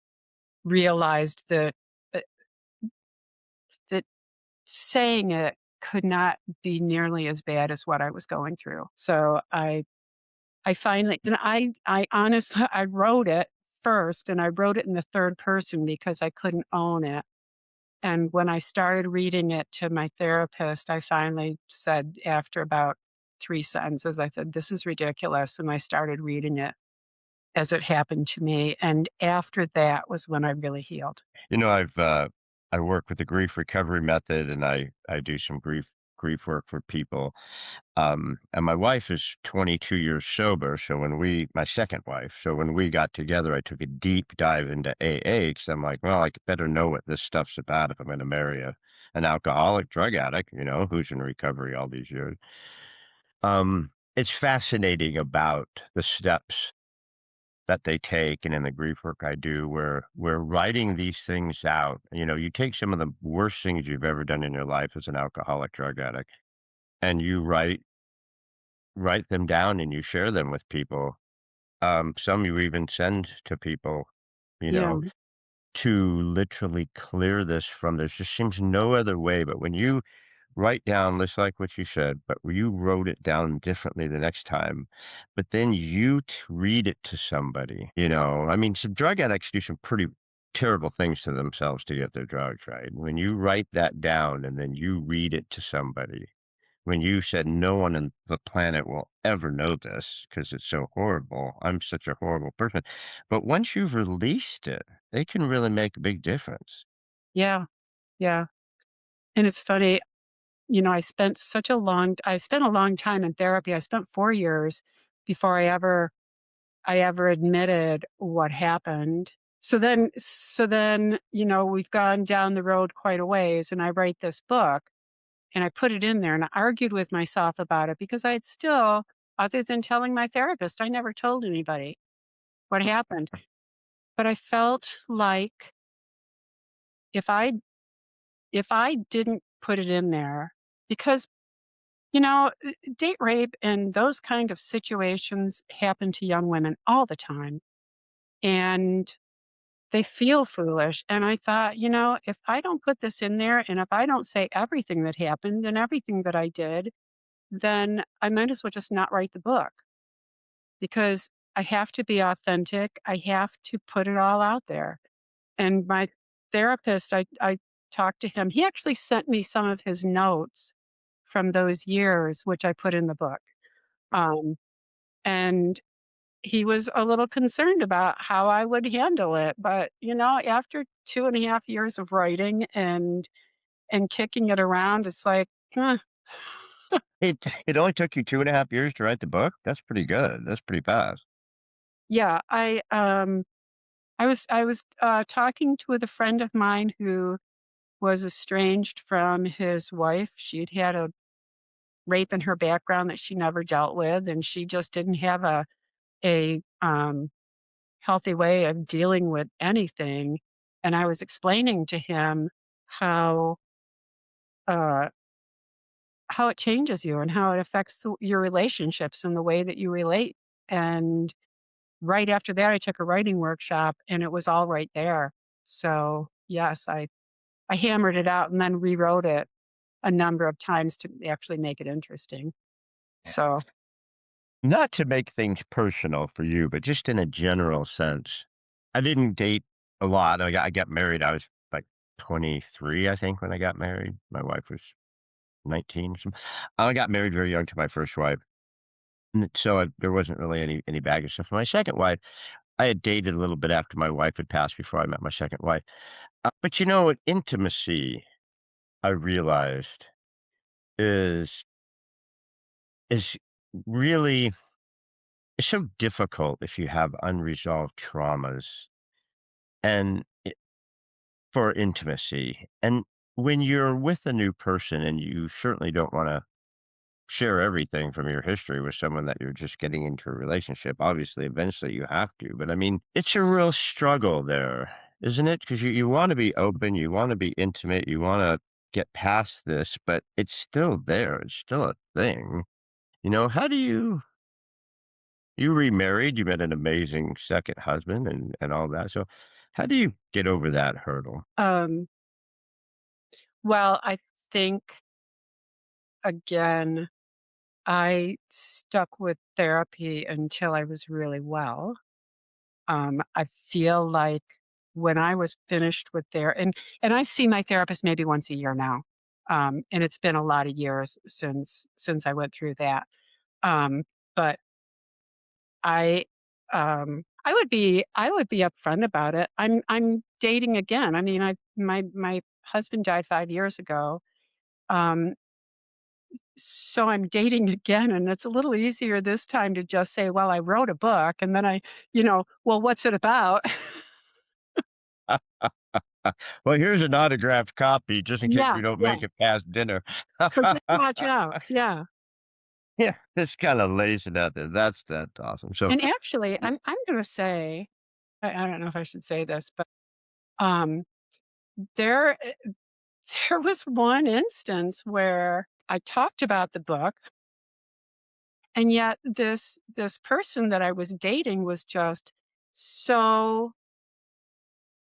realized that, uh, that saying it could not be nearly as bad as what I was going through. So I finally, and I honestly I wrote it first, and I wrote it in the 3rd person because I couldn't own it. And when I started reading it to my therapist, I finally said, after about 3 sentences, I said, "This is ridiculous." And I started reading it as it happened to me. And after that was when I really healed. I work with the grief recovery method, and I do some grief work for people. And my wife is 22 years sober. So my second wife, so when we got together, I took a deep dive into AA because I'm like, well, I better know what this stuff's about if I'm going to marry an alcoholic drug addict, who's in recovery all these years. It's fascinating about the steps that they take and in the grief work I do where we're writing these things out. You take some of the worst things you've ever done in your life as an alcoholic drug addict and you write them down and you share them with people. Some you even send to people, you Yeah. know, to literally clear this from there just seems no other way. But when you write down, just like what you said, but you wrote it down differently the next time, but then read it to somebody, I mean, some drug addicts do some pretty terrible things to themselves to get their drugs, right? When you write that down and then you read it to somebody, when you said no one on the planet will ever know this because it's so horrible. I'm such a horrible person. But once you've released it, they can really make a big difference. Yeah. Yeah. And it's funny, I spent a long time in therapy. I spent 4 years before I ever admitted what happened. So then, we've gone down the road quite a ways, and I write this book, and I put it in there, and I argued with myself about it because I had still, other than telling my therapist, I never told anybody what happened. But I felt like if I if I didn't put it in there, because, date rape and those kind of situations happen to young women all the time, and they feel foolish. And I thought, if I don't put this in there and if I don't say everything that happened and everything that I did, then I might as well just not write the book, because I have to be authentic. I have to put it all out there. And my therapist, I talked to him. He actually sent me some of his notes from those years, which I put in the book. Um, and he was a little concerned about how I would handle it. But, after 2.5 years of writing and kicking it around, it's like, "Huh." It only took you 2.5 years to write the book? That's pretty good. That's pretty fast. Yeah, I was talking with a friend of mine who was estranged from his wife. She'd had a rape in her background that she never dealt with, and she just didn't have a healthy way of dealing with anything. And I was explaining to him how uh, how it changes you and how it affects your relationships and the way that you relate. And right after that, I took a writing workshop, and it was all right there. So yes, I hammered it out and then rewrote it a number of times to actually make it interesting. So Not to make things personal for you, but just in a general sense. I didn't date a lot. I got married. I was like 23, I think, when I got married. My wife was 19 or something. I got married very young to my first wife. So there wasn't really any baggage stuff. My second wife, I had dated a little bit after my wife had passed before I met my second wife. But intimacy, I realized, is is really it's so difficult if you have unresolved traumas and for intimacy. And when you're with a new person and you certainly don't want to share everything from your history with someone that you're just getting into a relationship, obviously, eventually you have to. But I mean, it's a real struggle there, isn't it? Because you want to be open, you want to be intimate, you want to get past this, but it's still there. It's still a thing. How do you? You remarried, you met an amazing second husband and all that, so how do you get over that hurdle? Um, well, I think, again, I stuck with therapy until I was really well. I feel like when I was finished with and I see my therapist maybe once a year now, and it's been a lot of years since I went through that. Um, but I, I would be upfront about it. I'm dating again. I mean, my husband died 5 years ago, um, so I'm dating again, and it's a little easier this time to just say, "Well, I wrote a book," and then "Well, what's it about?" Well, here's an autographed copy just in case Yeah, we don't yeah. make it past dinner. So just watch out. Yeah. Yeah, this kinda lays it out there. That's awesome. So, And actually, I'm gonna say, I don't know if I should say this, but, um, there there was one instance where I talked about the book, and yet this person that I was dating was just so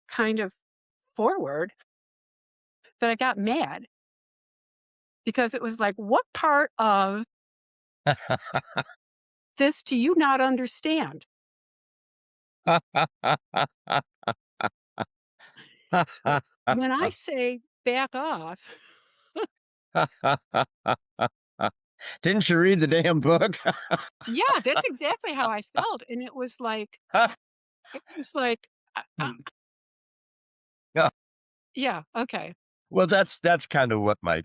kind of forward that I got mad because it was like, "What part of this do you not understand?" So, when I say back off, Didn't you read the damn book? yeah, that's exactly how I felt, and it was like, Yeah. yeah, okay. Well, that's kind of what my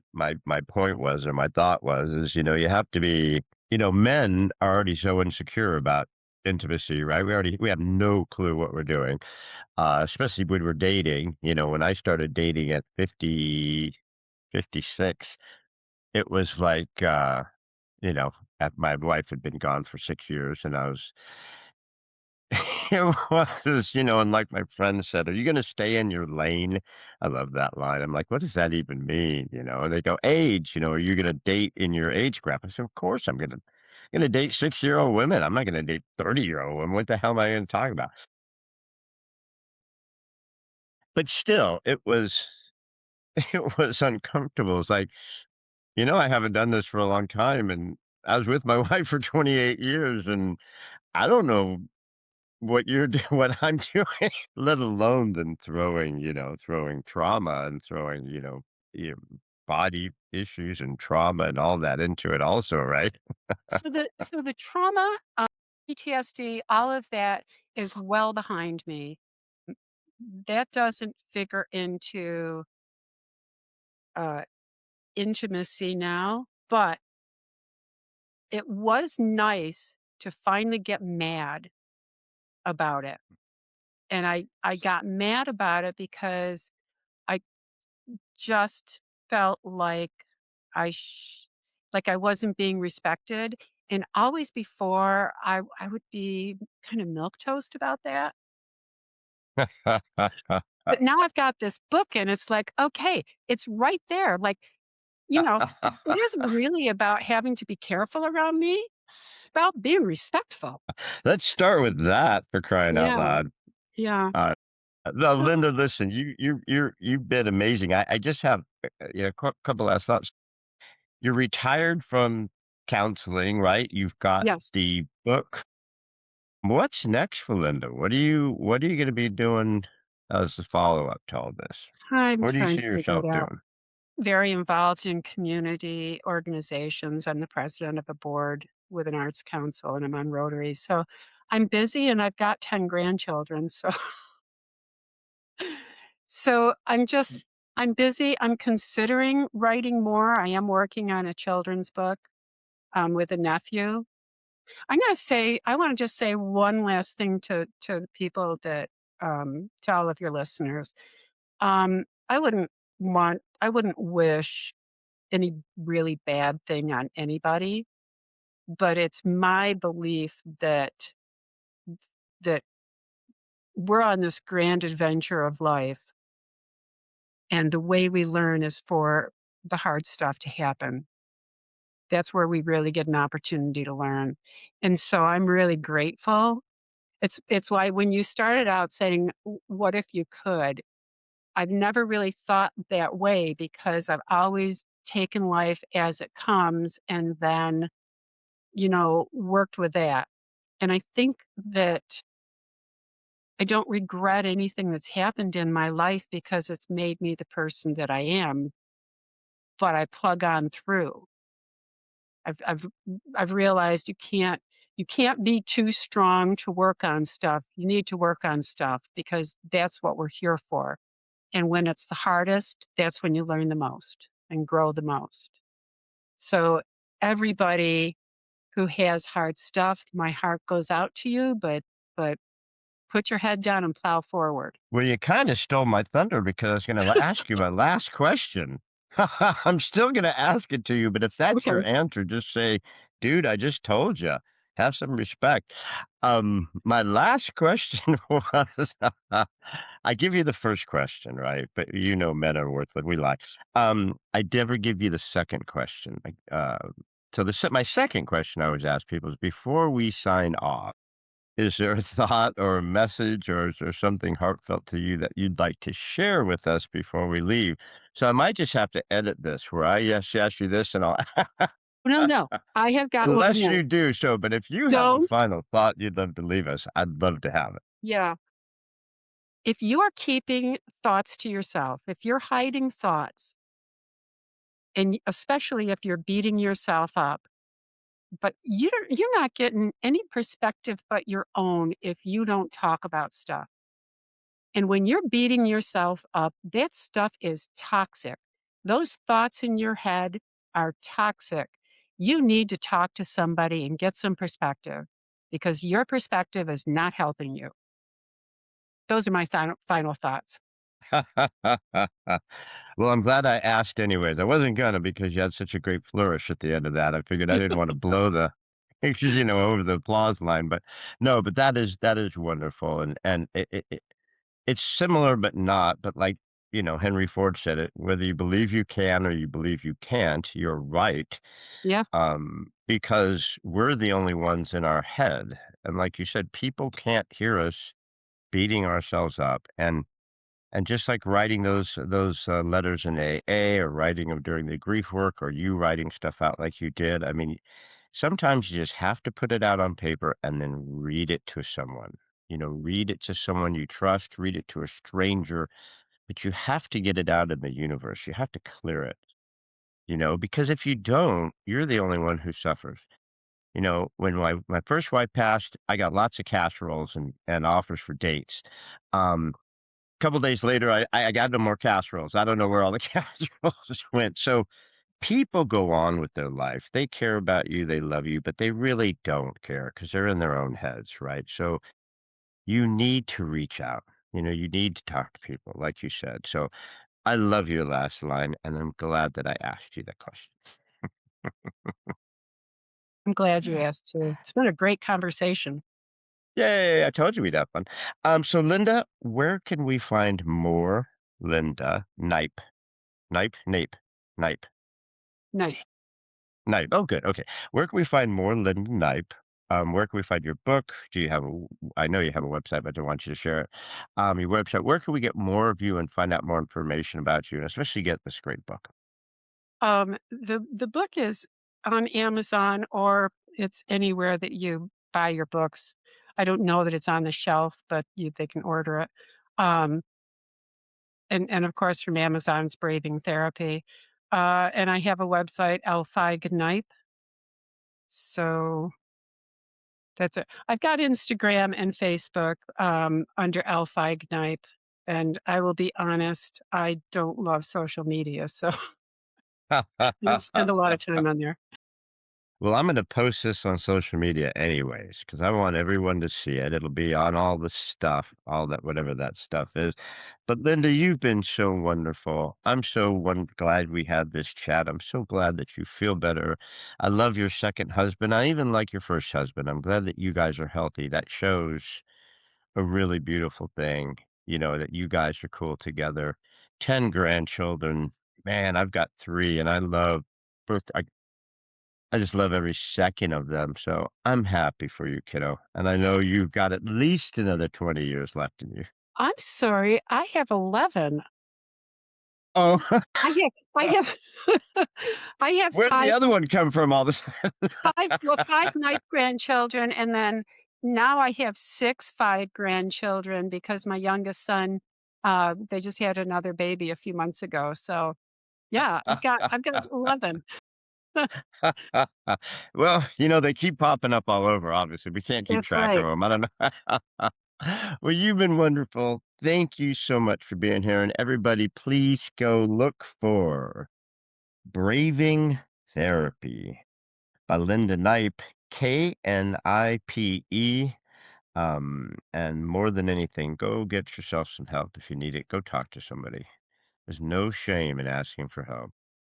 point was or my thought was is, you have to be men are already so insecure about intimacy, right? We have no clue what we're doing, especially when we're dating. When I started dating at 56, it was like, my wife had been gone for 6 years, and I was it and like my friend said, "Are you gonna stay in your lane?" I love that line. I'm like, "What does that even mean?" And they go, "Age, are you gonna date in your age group?" I said, "Of course I'm gonna date 6-year-old women. I'm not gonna date 30-year-old women. What the hell am I gonna talk about?" But still, it was it was uncomfortable. It's like, I haven't done this for a long time, and I was with my wife for 28 years, and I don't know what you're doing, what I'm doing, let alone than throwing trauma and throwing, your body issues and trauma and all that into it also, right? So the trauma, PTSD, all of that is well behind me. M That doesn't figure into, uh, intimacy now, but it was nice to finally get mad about it, and I got mad about it because I just felt like I wasn't being respected, and always before, I would be kinda milquetoast about that. But now I've got this book and it's like, okay, it's right there. Like, it isn't really about having to be careful around me. It's about being respectful. Let's start with that for crying out Yeah. loud. Yeah. Uh, no, So Linda, listen, you've been amazing. I just have a couple last thoughts. You're retired from counseling, right? You've got yes, the book. What's next for Linda? What are you gonna be doing as the follow-up to all this? I'm What do you trying see to figure it yourself out. doing? Very involved in community organizations. I'm the president of a board with an arts council and I'm on Rotary. So I'm busy and I've got 10 grandchildren. So I'm busy. I'm considering writing more. I am working on a children's book with a nephew. I want to just say one last thing to the people to all of your listeners. I wouldn't wish any really bad thing on anybody, but it's my belief that we're on this grand adventure of life, and the way we learn is for the hard stuff to happen. that's where we really get an opportunity to learn. And so I'm really grateful. It's why when you started out saying, What if you could?" I've never really thought that way because I've always taken life as it comes and then, worked with that. And I think that I don't regret anything that's happened in my life because it's made me the person that I am, but I plug on through. I've I've I've realized you can't be too strong to work on stuff. You need to work on stuff because that's what we're here for. And when it's the hardest, that's when you learn the most and grow the most. So everybody who has hard stuff, my heart goes out to you, but put your head down and plow forward. Well, you kinda stole my thunder because I was gonna ask you my last question. I'm still gonna ask it to you, but if that's your Okay. answer, just say, "Dude, I just told you. Have some respect." My last question was, I give you the first question, right? But you know men are worthless, we lie. I never give you the second question. So my second question I always ask people is, before we sign off, is there a thought or a message, or is there something heartfelt to you that you'd like to share with us before we leave? So I might just have to edit this where I yes ask you this and I'll No, no. I have got one unless more. you do so, but if you have a Don't. final thought you'd love to leave us, I'd love to have it. Yeah. If you are keeping thoughts to yourself, if you're hiding thoughts, and especially if you're beating yourself up, but you're not getting any perspective but your own if you don't talk about stuff. And when you're beating yourself up, that stuff is toxic. Those thoughts in your head are toxic. You need to talk to somebody and get some perspective because your perspective is not helping you. Those are my final thoughts. Well, I'm glad I asked anyways. I wasn't gonna because you had such a great flourish at the end of that. I figured I didn't want to blow the pictures, over the applause line, but no, but that is wonderful, and it's similar but not. But like Henry Ford said it: whether you believe you can or you believe you can't, you're right. Yeah. Because we're the only ones in our head, and like you said, people can't hear us beating ourselves up, and just like writing those letters in AA, or writing them during the grief work, or you writing stuff out like you did, I mean, sometimes you just have to put it out on paper and then read it to someone. Read it to someone you trust, read it to a stranger, but you have to get it out in the universe. You have to clear it, because if you don't, you're the only one who suffers. When my first wife passed, I got lots of casseroles and offers for dates. Couple days later, I got no more casseroles. I don't know where all the casseroles went. So people go on with their life. They care about you, they love you, but they really don't care because they're in their own heads, right? So you need to reach out. You need to talk to people, like you said. So I love your last line, and I'm glad that I asked you that question. I'm glad you asked too. It's been a great conversation. Yay! I told you we'd have fun. So Linda, where can we find more Linda Knipe? Knipe? Nape. Knipe. No. Knipe. Oh, good. Okay. Where can we find more Linda Knipe? Where can we find your book? Do you have I know you have a website, but I don't want you to share it. Your website. Where can we get more of you and find out more information about you, and especially get this great book? The book is on Amazon or it's anywhere that you buy your books. I don't know that it's on the shelf, but they can order it. Um, and of course from Amazon's Braving Therapy. And I have a website, L5 Knipe. So that's it. I've got Instagram and Facebook under L5 Knipe. And I will be honest, I don't love social media. So I don't spend a lot of time on there. Well, I'm going to post this on social media anyways, because I want everyone to see it. It'll be on all the stuff, all that, whatever that stuff is. But Linda, you've been so wonderful. I'm so glad we had this chat. I'm so glad that you feel better. I love your second husband. I even like your first husband. I'm glad that you guys are healthy. That shows a really beautiful thing, that you guys are cool together. 10 grandchildren. Man, I've got three, and I love birth. I just love every second of them, so I'm happy for you, kiddo, and I know you've got at least another 20 years left in you. I'm sorry, I have 11. Oh, I have I have where did the 5 other one come from all this? 5 Knipe grandchildren, and then now I have 6 5 grandchildren because my youngest son, they just had another baby a few months ago, so, yeah, I've got 11. Well, they keep popping up all over, obviously. We can't keep That's track of right. them. I don't know. Well, you've been wonderful. Thank you so much for being here. And everybody, please go look for Braving Therapy by Linda Knipe, Knipe. And more than anything, go get yourself some help if you need it. Go talk to somebody. There's no shame in asking for help.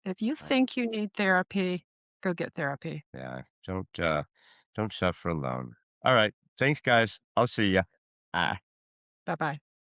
If you Right. think you need therapy, go get therapy. Yeah. Don't suffer alone. All right. Thanks, guys. I'll see ya. Bye. Bye-bye.